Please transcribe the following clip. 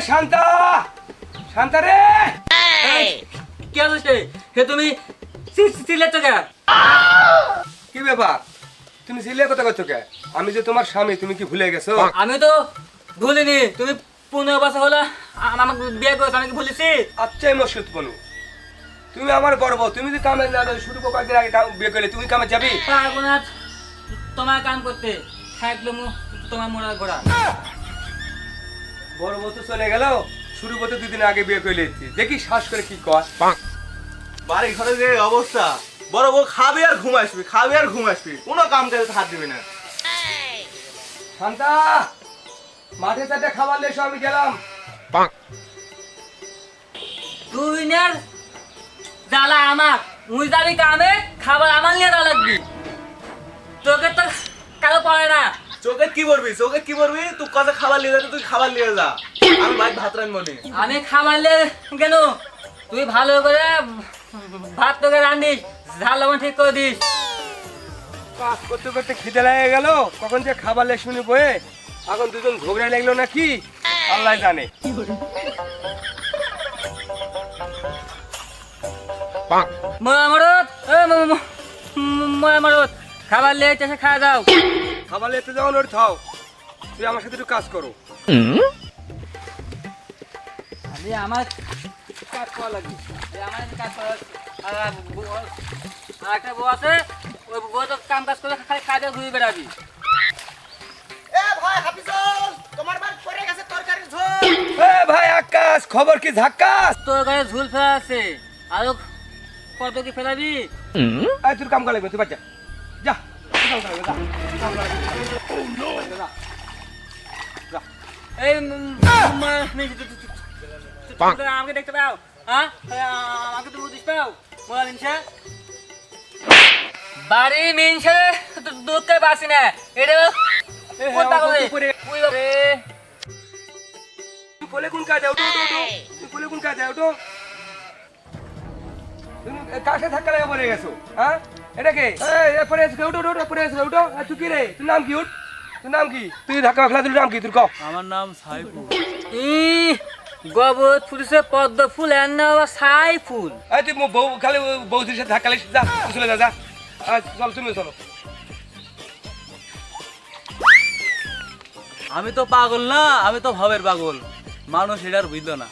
শান্তা শান্তা রে কি আছে হে তুমি সিলেট থেকে কি ব্যাপার তুমি সিলে কথা করছো কে আমি যে তোমার স্বামী তুমি কি ভুলে গেছো আমি তো ভুলিনি তুমি 15 বছর হলো আমাকে বিয়ে করেছো আমি কি ভুলেছি আচ্ছাই মসুদ বনু তুমি আমার গর্ব তুমি যদি কামে না যাও শুরু কয়েকদিন আগে বিয়ে করলে তুমি কামে যাবি পারবো না তোমার কাম করতে থাকলো তোমার মোড়া ঘোড়া বড় বউ তো চলে গেল শুরু করতে 2 দিন আগে বিয়ে করলে দেখি শ্বাস করে কি কয় বাড়ি ঘরে যে অবস্থা বড় বউ খাবে আর ঘুম আসবি খাবে আর ঘুম আসবি কোনো কাম কাজে হাত দিবি না শান্তা মাঠে চারটে খাবার লেসো আমি গেলাম তুই নের জ্বালা আমার মুই যাবি কামে খাবার আমার নিয়ে যাওয়া লাগবি তোকে তো কারো পড়ে না চোখে কি করবি তুই কথা খাবার নিয়ে যা তুই খাবার নিয়ে যা আমি ভাই ভাত রান্না নি আমি খাবার নিয়ে কেন তুই ভালো করে ভাত তোকে রান্ধিস ঝাল লবণ ঠিক করে দিস কাজ করতে করতে খিদে লেগে গেল কখন যে খাবার লেস শুনি বয়ে এখন দুজন ঝগড়া লাগলো নাকি আল্লাহ জানে মরামরত মরামরত খাবার নিয়ে এসে খাওয়া দাও খাবার লেতে যখন ওর থাও তুই আমার সাথে একটু কাজ করো আমি আমার কাজ করা লাগবে আমার কাজ করা আর একটা বউ আছে ওই বউ তো কাম কাজ করে খালি খাই দিয়ে ঘুরে বেড়াবি এ ভাই আকাশ খবর কি ঝাক্কাস তোর ঘরে ঝুল ফেলা আছে আরো কত কি ফেলাবি এই তোর কাম করা লাগবে তুই বাচ্চা যা তুই কাম করা লাগবে, যা কাম করা লাগবে। যা, যা। এই আমাকে দেখতে পাও হ্যাঁ আমাকে তুমি বুঝিস পাও বলা মিনসা বাড়ি মিনসা দুধকে পাসি না এটা এ, কোনটা আমার করে বউ উপরে। ওই বাবা তুই বলে কোন কাজে ওটো ওটো ওটো তুই বলে কোন কাজে ওটো তুমি কাছে ধাক্কা লাগে পড়ে গেছো হ্যাঁ এটা কে এই পড়ে এসে ওটো ওটো পড়ে এসে ওটো তুই কি রে তোর নাম কি উঠ তোর নাম কি তুই ধাক্কা খেলা তোর নাম কি তোর কও আমার নাম সাইফুল ই গোবর ফুলছে পদ্ম ফুল এর নাম আবার ছাই ফুল এই তুই বউ খালি বউদের সাথে ধাক্কা লাগিস যা তুই চলে যা যা চল তুমি চলো আমি তো পাগল না আমি তো ভাবের পাগল মানুষ এটার বুঝলো না